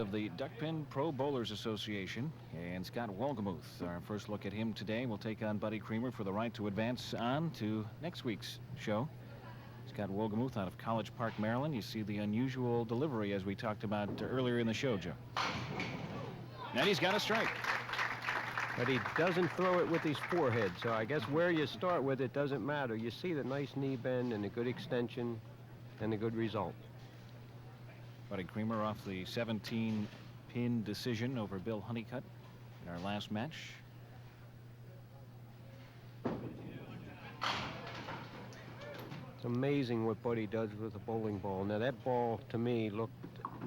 Of the Duckpin Pro Bowlers Association, and Scott Wolgamouth. Our first look at him today. We'll take on Buddy Creamer for the right to advance on to next week's show. Scott Wolgamouth out of College Park, Maryland. You see the unusual delivery as we talked about earlier in the show, Joe. And he's got a strike. But he doesn't throw it with his forehead, so I guess where you start with it doesn't matter. You see the nice knee bend and the good extension and the good result. Buddy Creamer off the 17-pin decision over Bill Honeycutt in our last match. It's amazing what Buddy does with a bowling ball. Now that ball to me looked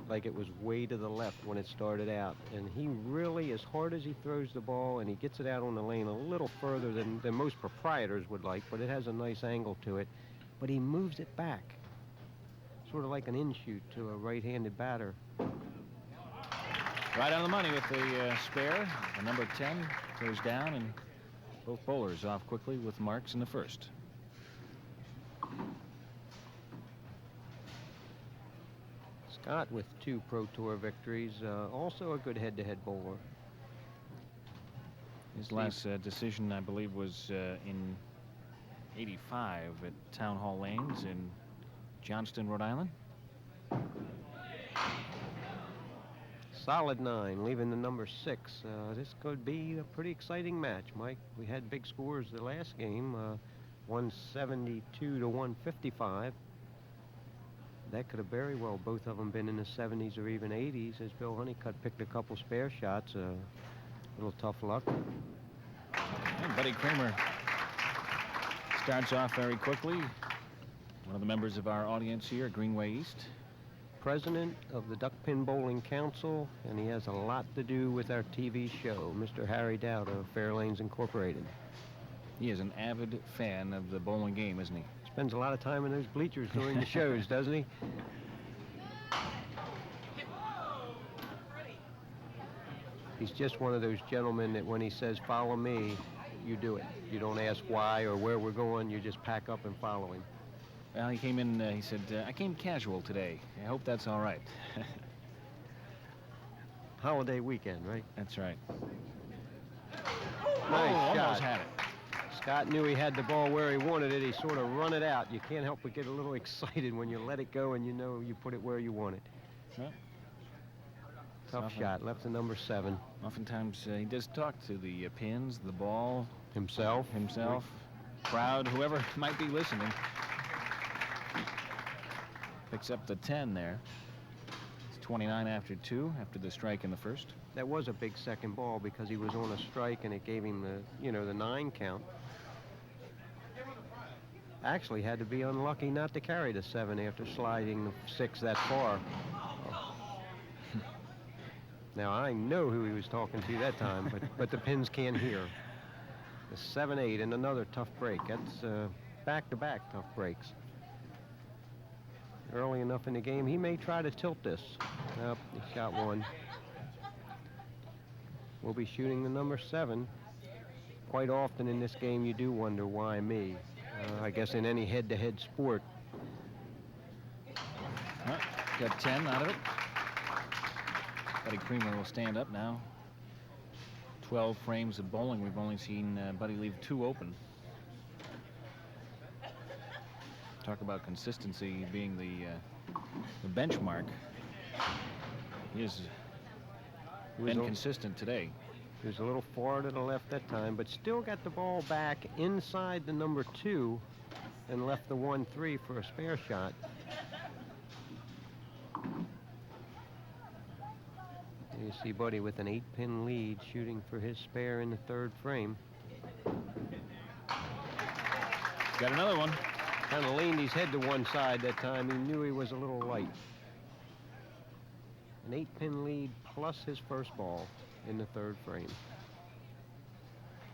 like it was way to the left when it started out, and he really, as hard as he throws the ball and he gets it out on the lane a little further than most proprietors would like, but it has a nice angle to it, but he moves it back. Sort of like an in-shoot to a right-handed batter. Right on the money with the spare. The number 10 goes down, and both bowlers off quickly with marks in the first. Scott with 2 Pro Tour victories, also a good head-to-head bowler. His last decision, I believe, was in '85 at Town Hall Lanes in Johnston, Rhode Island. Solid 9, leaving the number 6. This could be a pretty exciting match, Mike. We had big scores the last game, 172 to 155. That could have very well both of them been in the 70s or even 80s, as Bill Honeycutt picked a couple spare shots. A little tough luck. And Buddy Creamer starts off very quickly. One of the members of our audience here at Greenway East. President of the Duckpin Bowling Council, and he has a lot to do with our TV show, Mr. Harry Dowd of Fairlanes Incorporated. He is an avid fan of the bowling game, isn't he? Spends a lot of time in those bleachers during the shows, doesn't he? He's just one of those gentlemen that when he says, "Follow me," you do it. You don't ask why or where we're going, you just pack up and follow him. Well, he came in, he said, I came casual today. I hope that's all right. Holiday weekend, right? That's right. Nice shot. Almost had it. Scott knew he had the ball where he wanted it. He sort of run it out. You can't help but get a little excited when you let it go and you know you put it where you want it. Well, tough shot. Left the number 7. Oftentimes he does talk to the pins, the ball. Himself, crowd, whoever might be listening. Picks up the 10 there. It's 29 after 2, after the strike in the first. That was a big second ball because he was on a strike and it gave him the, the 9 count. Actually had to be unlucky not to carry the 7 after sliding the 6 that far. Now I know who he was talking to that time, but the pins can't hear. The 7-8 and another tough break. That's back-to-back tough breaks. Early enough in the game, he may try to tilt this. Nope, he shot 1. We'll be shooting the number 7. Quite often in this game, you do wonder why me. I guess in any head-to-head sport. Well, got 10 out of it. Buddy Creamer will stand up now. 12 frames of bowling. We've only seen Buddy leave 2 open. Talk about consistency being the benchmark. He has been consistent today. He was a little far to the left that time, but still got the ball back inside the number 2 and left the 1-3 for a spare shot. You see Buddy with an 8-pin lead shooting for his spare in the 3rd frame. Got another one. Kind of leaned his head to one side that time. He knew he was a little light. An 8-pin lead plus his first ball in the 3rd frame.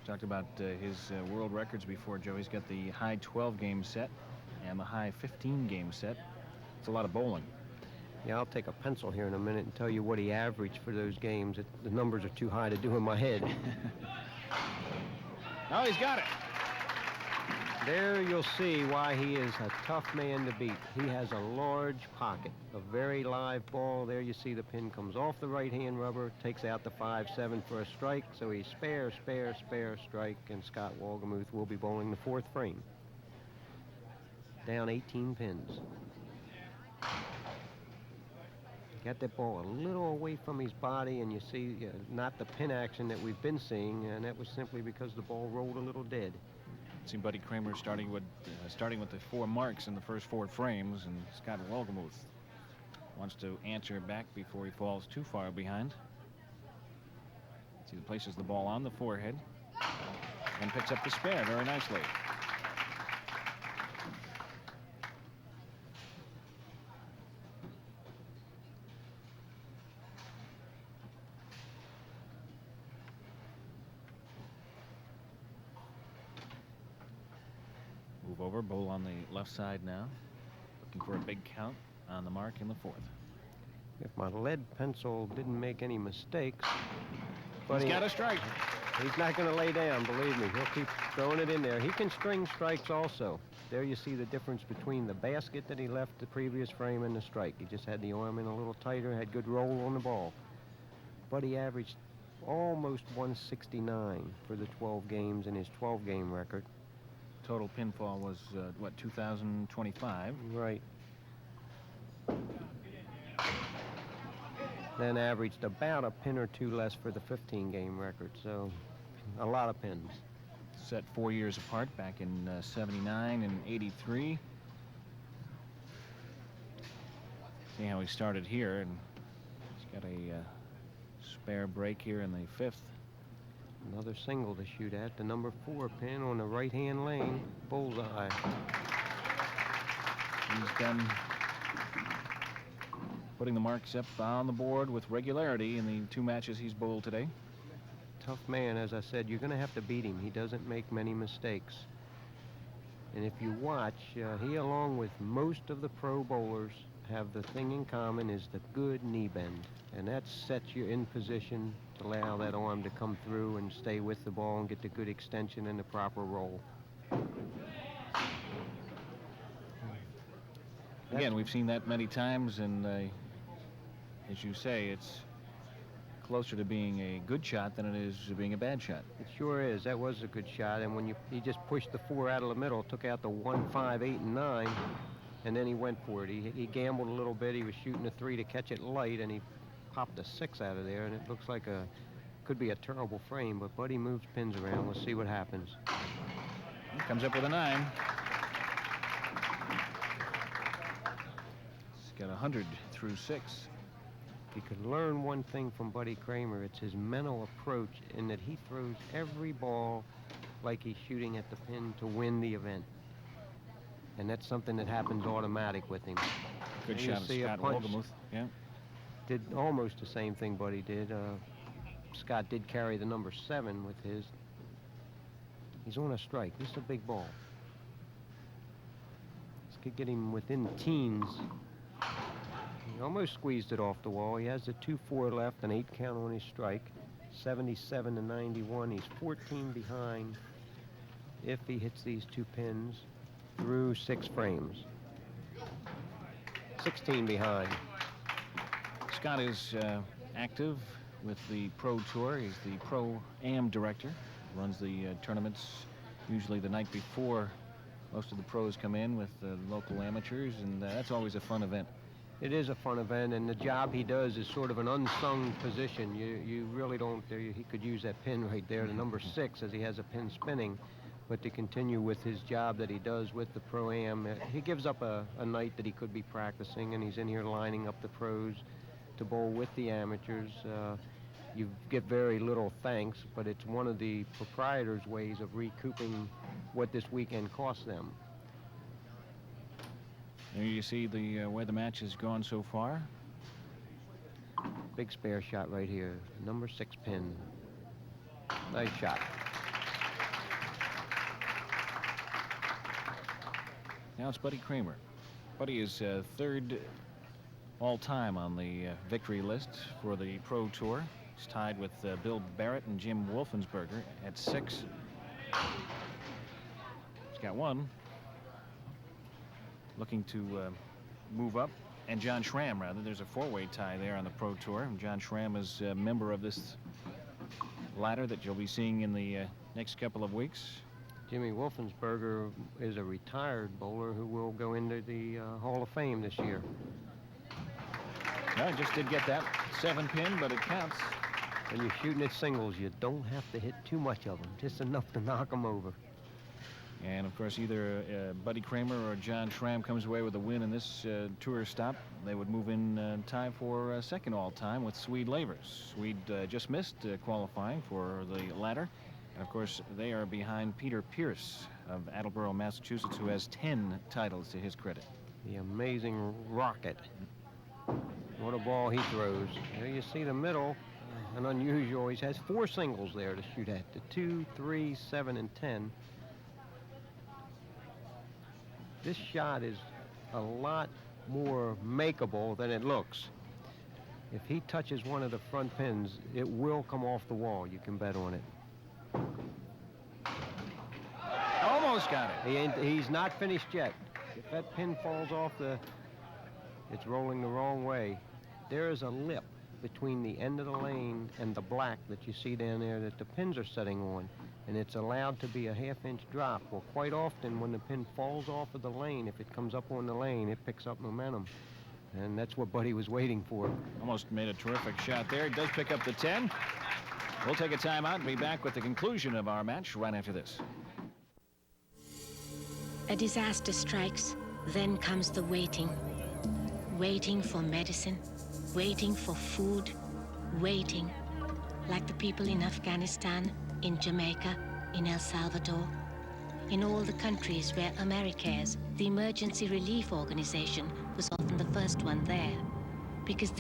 Talked about his world records before, Joe. He's got the high 12-game set and the high 15-game set. It's a lot of bowling. Yeah, I'll take a pencil here in a minute and tell you what he averaged for those games. The numbers are too high to do in my head. Oh, he's got it. There you'll see why he is a tough man to beat. He has a large pocket, a very live ball. There you see the pin comes off the right-hand rubber, takes out the 5-7 for a strike. So he's spare, spare, spare, strike, and Scott Wolgamouth will be bowling the 4th frame. Down 18 pins. Got that ball a little away from his body, and you see not the pin action that we've been seeing, and that was simply because the ball rolled a little dead. See Buddy Kramer starting with the 4 marks in the first 4 frames, and Scott Wolgamouth wants to answer back before he falls too far behind. See, he places the ball on the forehead and picks up the spare very nicely. Move over, bowl on the left side now. Looking for a big count on the mark in the 4th. If my lead pencil didn't make any mistakes, He's got a strike. He's not going to lay down, believe me. He'll keep throwing it in there. He can string strikes also. There you see the difference between the basket that he left the previous frame and the strike. He just had the arm in a little tighter, had good roll on the ball. But he averaged almost 169 for the 12 games in his 12-game record. Total pinfall was, what, 2,025? Right. Then averaged about a pin or 2 less for the 15-game record, so a lot of pins. Set 4 years apart back in 79 and 83. See how he started here, and he's got a spare break here in the 5th. Another single to shoot at, the number 4 pin on the right-hand lane, bullseye. He's done putting the marks up on the board with regularity in the 2 matches he's bowled today. Tough man, as I said. You're going to have to beat him. He doesn't make many mistakes. And if you watch, he, along with most of the pro bowlers, have the thing in common is the good knee bend. And that sets you in position to allow that arm to come through and stay with the ball and get the good extension and the proper roll. Again, we've seen that many times, and as you say, it's closer to being a good shot than it is to being a bad shot. It sure is. That was a good shot, and when he just pushed the 4 out of the middle, took out the 1, 5, 8, and 9, and then he went for it. He gambled a little bit. He was shooting a 3 to catch it light, and he popped a 6 out of there, and it looks like could be a terrible frame, but Buddy moves pins around. We'll see what happens. He comes up with a 9. He's got 100 through 6. If you could learn one thing from Buddy Kramer, it's his mental approach in that he throws every ball like he's shooting at the pin to win the event. And that's something that happens automatic with him. Good shot of Scott Wolgamouth. Yeah. Did almost the same thing Buddy did. Scott did carry the number 7 with his. He's on a strike. This is a big ball. This could get him within the teens. He almost squeezed it off the wall. He has the 2-4 left, an 8 count on his strike. 77 to 91. He's 14 behind if he hits these 2 pins through 6 frames. 16 behind. Scott is active with the Pro Tour. He's the Pro-Am director. Runs the tournaments usually the night before most of the pros come in with local amateurs, and that's always a fun event. It is a fun event, and the job he does is sort of an unsung position. You really don't, he could use that pin right there, the number 6, as he has a pin spinning. But to continue with his job that he does with the Pro-Am, he gives up a night that he could be practicing, and he's in here lining up the pros to bowl with the amateurs. You get very little thanks, but it's one of the proprietors' ways of recouping what this weekend cost them. There you see the where the match has gone so far. Big spare shot right here. Number 6 pin. Nice shot. Now it's Buddy Kramer. Buddy is 3rd all-time on the victory list for the Pro Tour. He's tied with Bill Barrett and Jim Wolfensberger at 6. He's got one. Looking to move up. And John Schramm, rather. There's a four-way tie there on the Pro Tour. And John Schramm is a member of this ladder that you'll be seeing in the next couple of weeks. Jimmy Wolfensberger is a retired bowler who will go into the Hall of Fame this year. No, just did get that 7-pin, but it counts. When you're shooting at singles, you don't have to hit too much of them, just enough to knock them over. And, of course, either Buddy Kramer or John Schramm comes away with a win in this tour stop. They would move in time for second all-time with Swede Lavers. Swede just missed qualifying for the ladder. And, of course, they are behind Peter Pierce of Attleboro, Massachusetts, who has 10 titles to his credit. The amazing rocket. What a ball he throws. There you see the middle. An unusual. He has 4 singles there to shoot at. The 2, 3, 7, and 10. This shot is a lot more makeable than it looks. If he touches one of the front pins, it will come off the wall. You can bet on it. Almost got it. He's not finished yet. If that pin falls off it's rolling the wrong way. There is a lip between the end of the lane and the black that you see down there that the pins are setting on, and it's allowed to be a half-inch drop. Well, quite often when the pin falls off of the lane, if it comes up on the lane, it picks up momentum, and that's what Buddy was waiting for. Almost made a terrific shot there. It does pick up the 10. We'll take a timeout and be back with the conclusion of our match right after this. A disaster strikes, then comes the waiting. Waiting for medicine, waiting for food, waiting, like the people in Afghanistan, in Jamaica, in El Salvador, in all the countries where Americares, the emergency relief organization, was often the first one there, because they